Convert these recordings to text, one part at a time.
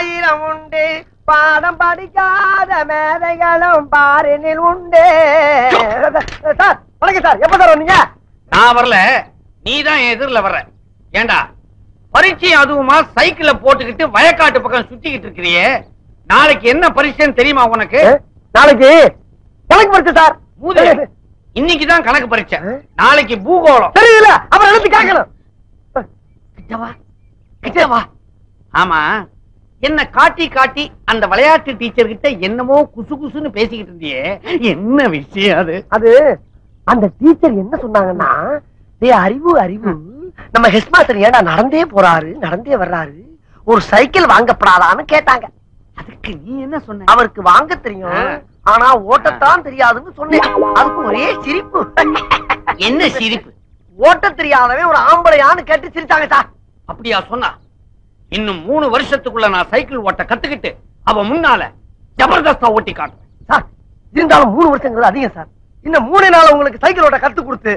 ஆயிரம் உண்டு, பாடம் படிக்காத மேதைகளும் பாரினில் உண்டு. சார் வணக்கம் சார், எப்ப சார் வந்தீங்க? நான் வரல, நீதான் எதிரில வர்ற. ஏண்டா பரீட்சை அதுவுமா சைக்கிள போட்டுக்கிட்டு வயக்காட்டு பக்கம் சுத்திக்கிட்டு இருக்கிறியே, நாளைக்கு என்ன பரீட்சைன்னு தெரியுமா உனக்கு? நாளைக்கு கணக்கு பரீட்சை சார். இன்னைக்குதான் கணக்கு பரீட்சை, நாளைக்கு பூகோளம். தெரியல, அப்புறம் எழுத்து கேட்கணும். ஆமா, என்ன காட்டி காட்டி அந்த விளையாட்டு டீச்சர் கிட்ட என்னமோ குசு குசுன்னு பேசிக்கிட்டு இருந்தியே, என்ன விஷயம் அது? அது அந்த டீச்சர் என்ன சொன்னாங்கன்னா, அறிவு அறிவு, நம்ம ஹெட் மாஸ்டர் ஏடா நடந்தே போறாரு நடந்தே வர்றாரு, ஒரு சைக்கிள் வாங்கப்படாதான்னு கேட்டாங்க. அதுக்கு நீ என்ன சொன்ன? அவருக்கு வாங்க தெரியும், ஆனா ஓட்டத்தான் தெரியாதுன்னு சொன்னேன். அதுக்கு ஒரே சிரிப்பு. என்ன சிரிப்பு? ஓட்ட தெரியாதவன் ஒரு ஆம்பளையான்னு கேட்டு சிரிச்சாங்க சார். அப்படியா சொன்னா? இன்னும் 3 வருஷத்துக்குள்ள நான் சைக்கிள் ஓட்ட கத்துக்கிட்டு அவ முன்னால ஜபர்தஸ்தா ஓட்டி காட்டுறேன் சார். இருந்தாலும் 3 வருஷங்கிறது அதிகம் சார். இன்னும் 3 நாள் உங்களுக்கு சைக்கிள் ஓட்ட கத்து கொடுத்து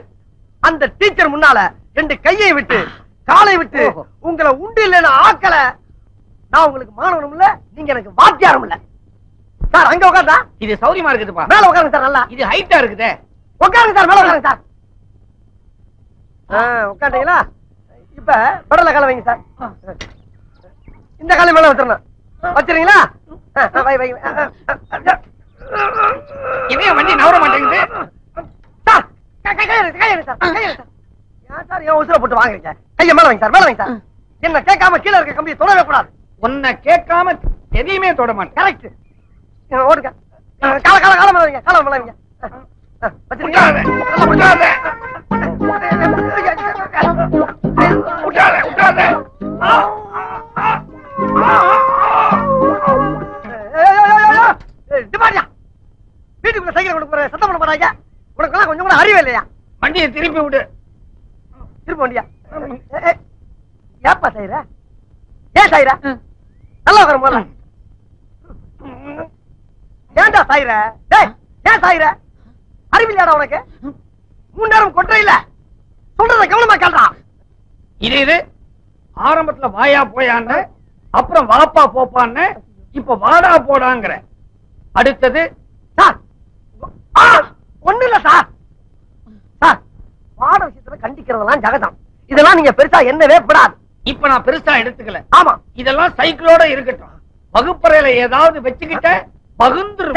அந்த டீச்சர் முன்னால 2 கையை விட்டு காலை விட்டு உங்களை உண்டு இல்லைன்னு ஆக்கல, நான் உங்களுக்கு மாணவனும் இல்ல, நீங்க எனக்கு வாத்தியாரும் இல்ல சார். அங்க உட்கார்ந்தா இது சௌரியமா இருக்குதுப்பா. மேல உட்காருங்க சார். நல்லா இது ஹைட்டா இருக்குதே. உட்காருங்க சார், மேல உட்காருங்க சார். உட்காந்தீங்களா? இப்ப படல கால வைங்க சார். இந்த காலை மேல வச்சிடணும். வச்சிருங்களா? இதே வண்டி நவர மாட்டேங்குது சார். உசுர போட்டு வாங்குறீங்க. கைய மேல வைங்க சார், மேல வைங்க சார். என்ன கேட்காம கீழே இருக்க கம்பியை தொடவே கூடாது. உன்னை கேட்காம எதையுமே தொட மாட்டேன். கரெக்ட். ஓடுங்க. கால கால கால மேல வைங்க, கால மேல வைங்க. வீட்டுக்குள்ள சைக்கிள் கொண்டு போற சத்தம் பண்ண மாட்டாங்க. உனக்கு கொஞ்சம் கூட அறிவே இல்லையா? வண்டியை திருப்பி விடு. திருப்பி வண்டியா? ஏப்பா சாயிர? ஏன் சாயிர? நல்லா உட்கார போல. ஏன்டா சாயிர? ஏன் சாயிர? அறிவில்லையாடா உனக்கு? 3 நேரம் கொட்டை இல்ல. சொல்றத கவனமா கேள்றா. இது ஆரம்பத்துல வாயா போயான்னு, அப்புறம் வாப்பா போப்பான்னு, இப்ப வாடா போடாங்கிற. அடுத்தது சார் ஒண்ணு இல்ல சார். சார் பாட விஷயத்துல கண்டிக்கிறதெல்லாம் ஜகதம். இதெல்லாம் நீங்க பெருசா என்னவே படாது. இப்ப நான் பெருசா எடுத்துக்கல. ஆமா, இதெல்லாம் சைக்கிளோட இருக்கட்டும். வகுப்பறையில ஏதாவது வச்சுக்கிட்ட பகுந்துரு.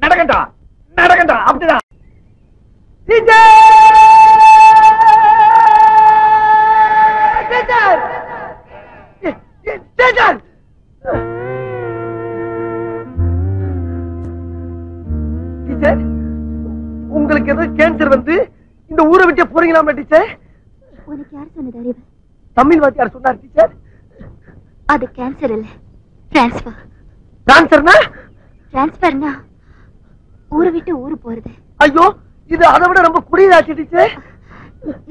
நடக்கட்டா நடக்கட்டா. அப்படிதான் உங்களுக்கு ஏதோ கேன்சர் வந்து இந்த ஊரை விட்டு போறீங்களா டீச்சர்? உனக்கு யார் சொன்னது அறிவு? தமிழ் வாத்தியார் சொன்னார் டீச்சர். அது கேன்சர் இல்ல, டிரான்ஸ்பர். டிரான்ஸ்பர்னா? டிரான்ஸ்பர்னா ஊரை விட்டு ஊரு போறது. ஐயோ, இது அதை விட ரொம்ப குடியாச்சு டீச்சர்.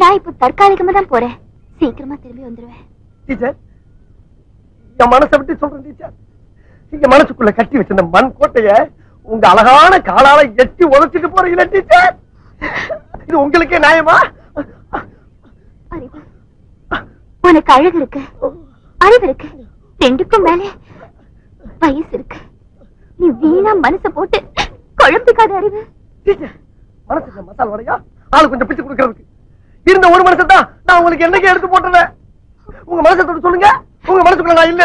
நான் இப்ப தற்காலிகமா தான் போறேன், சீக்கிரமா திரும்பி வந்துருவேன். டீச்சர், என் மனசை விட்டு சொல்றேன் டீச்சர். என் மனசுக்குள்ள கட்டி வச்சிருந்த மண் கோட்டைய உங்க அழகான காலால எட்டி உழைச்சிட்டு போறீங்களா டீச்சர்? இது உங்களுக்கே நியாயமா? அறிவு, உனக்கு அழகு இருக்கு, அறிவு இருக்கு, 2க்கும் மேல வயசு இருக்கு. நீ வீணா மனசை போட்டு குழம்பிக்காத அறிவு. டீச்சர், மனசுக்கு மசால் வரையா ஆளு கொஞ்சம் பிச்சு கொடுக்கறதுக்கு இருந்த ஒரு மனசை தான் நான் உங்களுக்கு என்னைக்கு எடுத்து போட்டுறேன். உங்க மனசை தொட்டு சொல்லுங்க, உங்க மனசுக்குள்ள நான் இல்ல.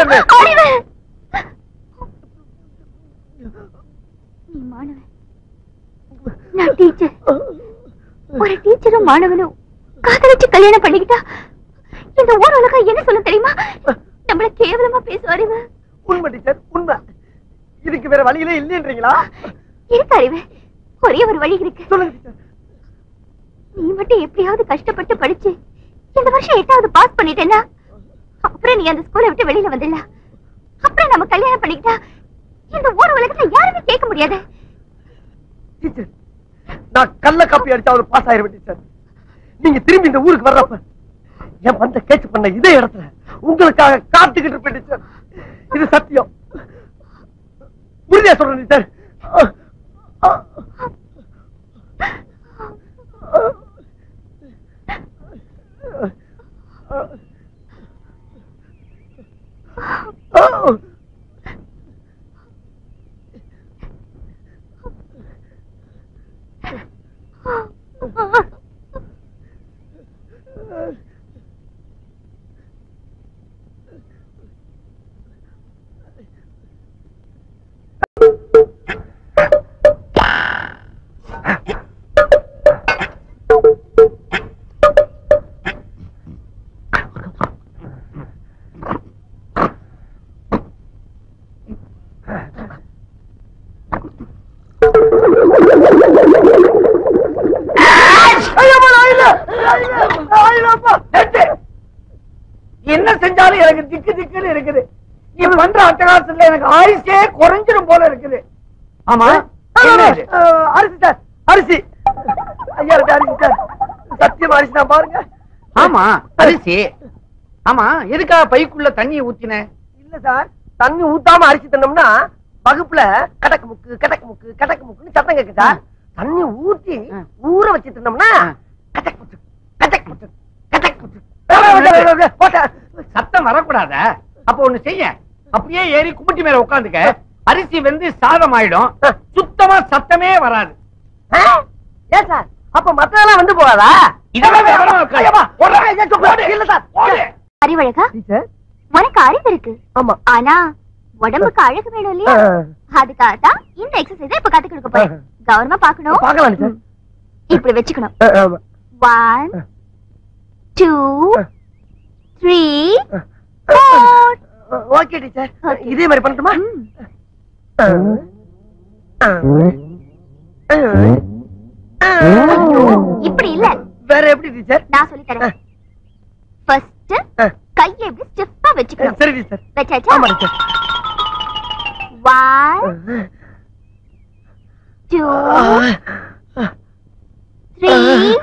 நீ மாணவன், நான் டீச்சர். ஒரு டீச்சரும் மாணவனும் காதலிச்சு கல்யாணம் பண்ணிக்கிட்டா இந்த ஊர் உலகம் என்ன சொல்ல தெரியுமா? நம்மள கேவலமா பேசும் அறிவு. உண்மை டீச்சர், உண்மை. இதுக்கு வேற வழியிலே இல்லைன்றீங்களா? இருக்கு அறிவு, ஒரே ஒரு வழி இருக்கு. சொல்லுங்க டீச்சர். நீ மட்டும் எப்படியாவது கஷ்டப்பட்டு படிச்சு இந்த வருஷம் 8வது பாஸ் பண்ணிட்டேன்னா அப்புறம் நீ அந்த ஸ்கூலை விட்டு வெளியில வந்துடல. அப்புறம் நம்ம கல்யாணம் பண்ணிக்கிட்டா இந்த ஊர் உலகத்துல யாருமே கேட்க முடியாது. டீச்சர், நான் கள்ள காப்பி அடிச்சா அவர் பாஸ் ஆயிருவேன் டீச்சர். நீங்க திரும்பி இந்த ஊருக்கு வர்றப்ப என் வந்த கேட்ச் பண்ண இதே இடத்துல உங்களுக்காக காத்துக்கிட்டு இருப்பேன் டீச்சர். இது சத்தியம். உறுதியா சொல்றேன் டீச்சர். என்ன செஞ்சாலும் எனக்கு திக்கு திக்குன்னு இருக்குது. நீ பண்ற அட்டகாசத்துல எனக்கு ஆயுசே குறைஞ்சிடும் போல இருக்குது. ஆமா அரிசி சார், அரிசி. ஐயா அரிசி சார், சத்தியமா அரிசி தான் பாருங்க. ஆமா அரிசி. ஆமா எதுக்காக பைக்குள்ள தண்ணியை ஊத்தின? இல்ல சார், தண்ணி ஊத்தாம அரிசி தின்னோம்னா வகுப்புல கடக்கு முக்கு கடக்கு முக்கு கடக்கு முக்குன்னு சத்தம் கேட்கு சார். தண்ணி ஊத்தி ஊற வச்சு தின்னோம்னா கடக்கு முக்கு கடக்கு முக்கு கடக்கு முக்கு சத்தம் வரக்கூடாத. அப்ப ஒண்ணு செய்ய, அப்படியே ஏறி கும்பிட்டு மேல உட்காந்துக்க. அரிசி வந்து சாதம் ஆயிடும், சுத்தமா சத்தமே வராது. ஏன் சார், அப்ப மத்ததெல்லாம் வந்து போகாதா? அறிவழகா, உனக்கு அறிவு இருக்கு. ஆமா, ஆனா உடம்புக்கு அழகு வேணும் இல்லையா? அதுக்காகத்தான் இந்த எக்ஸசைஸ் இப்ப கத்து கொடுக்க போறேன். கவனமா பாக்கணும். பாக்கலாம் சார். இப்படி வச்சுக்கணும். 1 2 3 4. ஓகே டீச்சர், இதே மாதிரி பண்ணட்டுமா? இப்படி இல்ல, வேற எப்படி டீச்சர்? நான் சொல்லி தரேன். ஃபர்ஸ்ட் கையை இப்படி ஸ்டிஃபா வச்சுக்கணும். சரி டீச்சர். வெச்சாச்சா? ஆமா டீச்சர். 1 2 3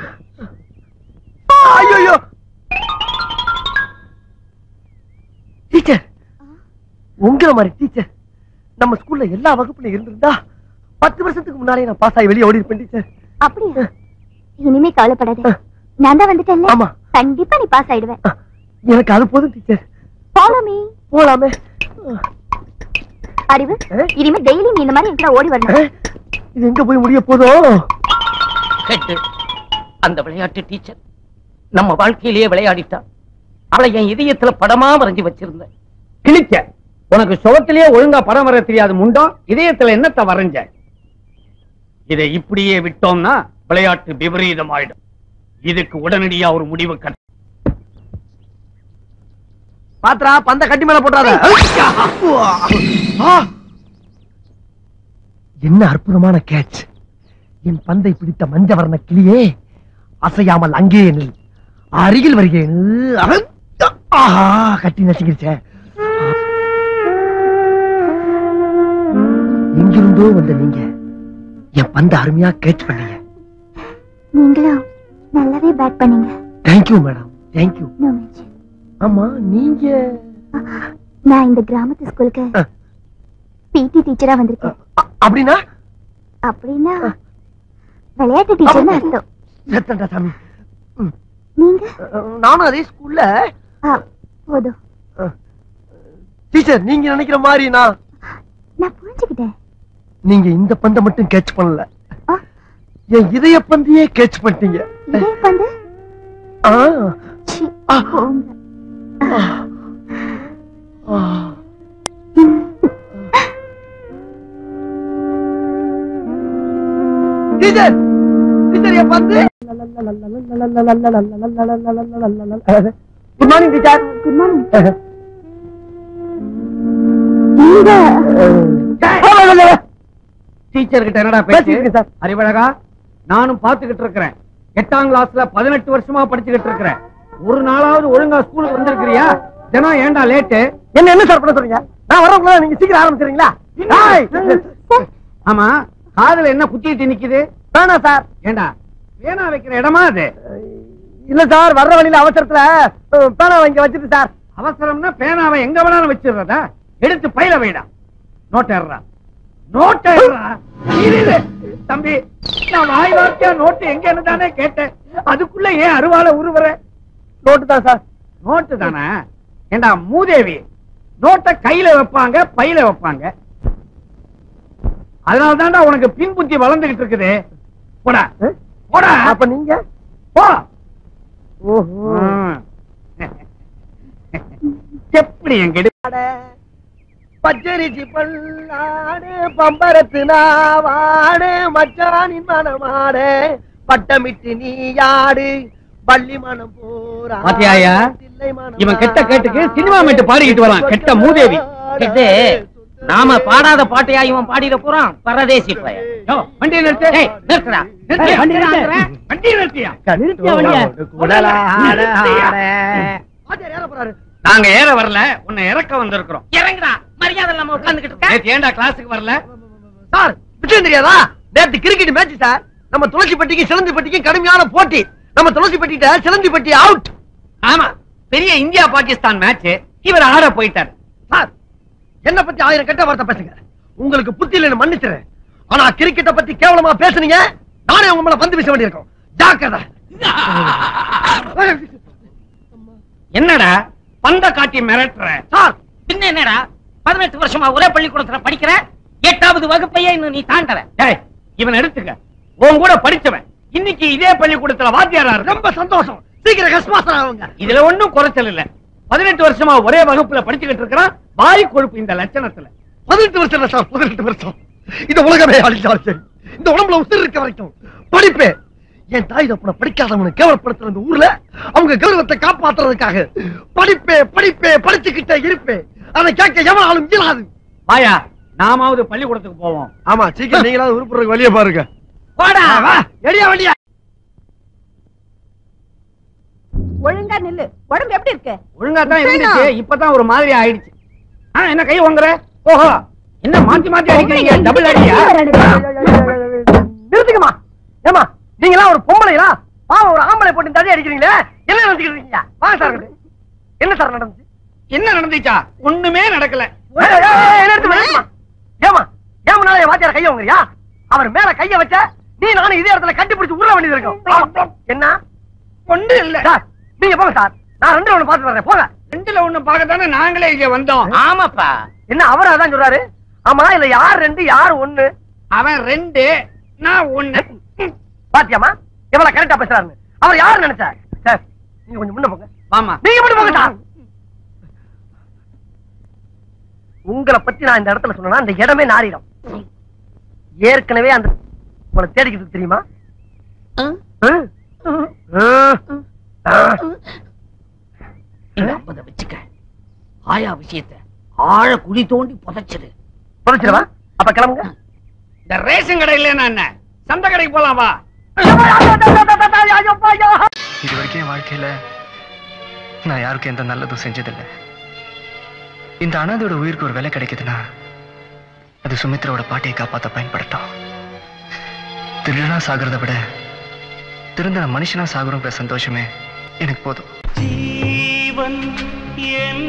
ஐயோ டீச்சர், உங்களை மாதிரி டீச்சர் நம்ம ஸ்கூல்ல எல்லா வகுப்புல இருந்திருந்தா 10 வருஷத்துக்கு முன்னாலே நான் பாஸ் ஆகி வெளியே ஓடி இருப்பேன் டீச்சர். அப்படியா? இனிமே கவலைப்படாத, நான் தான் வந்துட்டேன்ல. ஆமா, கண்டிப்பா நீ பாஸ் ஆயிடுவேன். எனக்கு அது போதும் டீச்சர். Follow me. போலாமே. அறிவு, இனிமே டெய்லி நீ இந்த மாதிரி என்கிட்ட ஓடி வரணும். இது எங்க போய் முடிய போதோ? அந்த விளையாட்டு டீச்சர் நம்ம வாழ்க்கையிலேயே விளையாடிட்டா. அவளை என் இதயத்துல படமா வரைஞ்சு வச்சிருந்தேன். கிழிச்ச உனக்கு சுகத்திலேயே ஒழுங்கா படம் வர தெரியாது முண்டம், இதயத்துல என்னத்த வரைஞ்ச? இதை இப்படியே விட்டோம்னா விளையாட்டு விபரீதம் ஆயிடும். இதுக்கு உடனடியா ஒரு முடிவு கட்ட. பாத்ரா, பந்த கட்டி மேல போட்டாத. என்ன அற்புதமான கேட்ச்! என் பந்தை பிடித்த மஞ்ச வர்ண கிளியே, அசையாமல் அங்கே நில். அருகில் வருகிறேன். கட்டி நசுங்கிருச்சே. எங்கிருந்தோ வந்த நீங்க என் பந்த அருமையா கேட்ச் பண்ணீங்க. நீங்களும் நல்லாவே பேட் பண்ணீங்க. Thank you madam, thank you. ஆமா, நீங்க? நான் இந்த கிராமத்து ஸ்கூலுக்கு பிடி டீச்சரா வந்திருக்கேன். அப்படின்னா? அப்படின்னா விளையாட்டு டீச்சர்னு அர்த்தம். சத்தண்டா சாமி. நீங்க? நானும் அதே ஸ்கூல்ல. போதும் டீச்சர், நீங்க நினைக்கிற மாதிரி நான் புரிஞ்சுக்கிட்டேன். நீங்க இந்த பந்தை மட்டும் கேட்ச் பண்ணல, என் இதய பந்தையே கேட்ச் பண்ணிட்டீங்க. இதய பந்து? டீச்சர், டீச்சர் என் பந்து. Good morning teacher. Good morning. Teacher கிட்ட என்னடா பேச்சு? அறிவழகா, நானும் பாத்துக்கிட்டு இருக்கிறேன். 8ஆம் கிளாஸ்ல 18 வருஷமா படிச்சுக்கிட்டு இருக்கிறேன். ஒரு நாளாவது ஒழுங்கா ஸ்கூலுக்கு வந்திருக்கிறியா? தினம் ஏண்டா லேட்டு? என்ன சார் பண்ண சொல்றீங்க? நான் வரவங்கள நீங்க சீக்கிரம் ஆரம்பிச்சிருங்களா? ஆமா, காதுல என்ன குத்திட்டு நிக்குது? வேணா சார். ஏண்டா பேனா வைக்கிற இடமா அது? இல்ல சார், வர்ற வழியில அவசரத்துல பேனா வாங்கி வச்சிட்டு சார். அவசரம்னா பேனாவை எங்க வேணாலும் வச்சிடுறதா? எடுத்து பையில வைடா. நோட்டா நோட்டா தம்பி, நான் வாய் வார்த்தையா நோட்டு எங்க தானே கேட்டேன். அதுக்குள்ள ஏன் அருவால உருவற? நோட்டு தான் சார். நோட்டு தானே? ஏண்டா மூதேவி, நோட்டை கையில வைப்பாங்க, பையில வைப்பாங்க. அதனால தான்டா உனக்கு பின் புத்தி வளர்ந்துகிட்டு இருக்குது. போடா போடா. அப்ப நீங்க போ. ஓஹோ, எப்படி எங்கடி பச்சரிசி பல்லாடு பம்பரத்து நாவாடு மச்சானின் மனமாடு பட்டமிட்டு நீ யாடு பள்ளி மனம் போரா. பாத்தியாயா, இவன் கெட்ட கேட்டுக்கு சினிமா மேட்டு பாடிக்கிட்டு வரான். கெட்ட மூதேவி. இது நாம பாடாத பாட்டையா இவன் பாடிட போறான். பரதேசி பையன். வண்டியை நிறுத்து. நிறுத்துறா. வண்டியை நிறுத்தியா? நாங்க ஏற வரல, உன்னை இறக்க வந்திருக்கிறோம். இறங்குடா. மரியாதை நம்ம உட்கார்ந்துகிட்டு இருக்க. நேத்து ஏன்டா கிளாஸுக்கு வரல? சார் விஷயம் தெரியாதா? நேத்து கிரிக்கெட் மேட்ச் சார். நம்ம துளசிப்பட்டிக்கு சிலந்திப்பட்டிக்கு கடுமையான போட்டி. நம்ம துளசிப்பட்டிட்ட சிலந்திப்பட்டி அவுட். ஆமா, பெரிய இந்தியா பாகிஸ்தான் மேட்ச். இவர் ஆட போயிட்டார். சார் என்ன பத்தி 1000 கெட்ட வார்த்தை பேசுங்க. உங்களுக்கு புத்தி இல்லைன்னு மன்னிச்சுறேன். ஆனா கிரிக்கெட்ட பத்தி கேவலமா பேசுனீங்க, நானே உங்க மேல பந்து வீச வேண்டியிருக்கும். ஜாக்கிரதை. என்னடா பந்த காட்டி மிரட்டுற? சார் பின்ன என்னடா 18 வருஷமா ஒரே பள்ளிக்கூடத்துல படிக்கிற, 8வது வகுப்பையே இன்னும் நீ தாண்டல. டேய், இவன் எடுத்துக்க. உன் கூட படிச்சவன் இன்னைக்கு இதே பள்ளிக்கூடத்துல வாத்தியாரா இருக்கு. ரொம்ப சந்தோஷம். சீக்கிரம் கஸ்மாசம் ஆகுங்க. இதுல ஒண்ணும் குறைச்சல் இல்ல. 18 வருஷமா ஒரே வகுப்புல படிச்சுக்கிட்டு இருக்கிறான். வாய் கொழுப்பு இந்த லட்சணத்துல. 18 வருஷம் இல்ல சார், 18 வருஷம். இந்த உலகமே அழிஞ்சாலும் சரி, இந்த உடம்புல உயிர் இருக்க வரைக்கும் படிப்பே. என் தாய் தப்புன படிக்காதவனை கேவலப்படுத்துற இந்த ஊர்ல அவங்க கௌரவத்தை காப்பாத்துறதுக்காக படிப்பே படிப்பே படிச்சுக்கிட்டே இருப்பேன். அதை கேட்க எவனாலும் இயலாது. வாயா, நாமாவது பள்ளிக்கூடத்துக்கு போவோம். ஆமா, சீக்கிரம் நீங்களாவது உருப்புறதுக்கு வழிய பாருங்க. போடா. வா, எடியா வண்டியா. ஒழுங்கா நில்லு. உடம்பு எப்படி இருக்கு? ஒழுங்கா தான் இருந்துச்சு, இப்பதான் ஒரு மாதிரி ஆயிடுச்சு. என்ன கை வாங்குற? ஓஹோ, என்ன மாத்தி மாத்தி அடிக்கிறீங்க? டபுள் அடியா? நிறுத்துக்கமா. ஏமா நீங்களா ஒரு பொம்பளைங்களா? பாவம், ஒரு ஆம்பளை போட்டு தடி அடிக்கிறீங்களே, என்ன நினைச்சுக்கிட்டு இருக்கீங்க? வாங்க சார். என்ன சார் நடந்துச்சு? என்ன நடந்துச்சா? ஒண்ணுமே நடக்கல. ஏமா ஏமனால என் வாத்தியார் கைய வாங்குறியா? அவர் மேல கைய வச்ச நீ நானும் இதே இடத்துல கட்டிப்பிடிச்சு உருள வேண்டியது இருக்கும். என்ன ஒண்ணு இல்ல சார், நீங்க போங்க சார். நான் 2 ஒண்ணு பாத்து வரேன். போங்க. 2ல 1 பார்க்கத்தானே நாங்களே இங்க வந்தோம். ஆமாப்பா. என்ன அவர் அதான் சொல்றாரு? ஆமா, இல்ல யார் 2 யார் 1? அவன் 2, நான் 1. பாத்தியாமா எவ்வளவு கரெக்டா பேசுறாரு? அவர் யாரு நினைச்சா? சார் நீங்க கொஞ்சம் முன்ன போங்க. வாமா, நீங்க மட்டும் போங்க சார். உங்களை பத்தி நான் இந்த இடத்துல சொன்னா அந்த இடமே நாரிடும். ஏற்கனவே அந்த உங்களை தேடிக்கிட்டு தெரியுமா? இந்த 50 வச்சுக்க. ஆயா விஷயத்தை ஆழ குழி தோண்டி புதைச்சிரு. புதைச்சிருவா? அப்ப கிளம்புங்க. இந்த ரேஷன் கடை இல்லைன்னா என்ன, சந்தை கடைக்கு போலாம் வா. இது வரைக்கும் என் வாழ்க்கையில நான் யாருக்கும் எந்த நல்லதும் செஞ்சதில்லை. இந்த அனாதையோட உயிருக்கு ஒரு விலை கிடைக்குதுன்னா அது சுமித்ராவோட பாட்டியை காப்பாற்ற பயன்படுத்தும். திருடனா சாகிறத விட திருந்த மனுஷனா சாகுறோங்கிற சந்தோஷமே எனக்கு போதும். ஜீவன் என்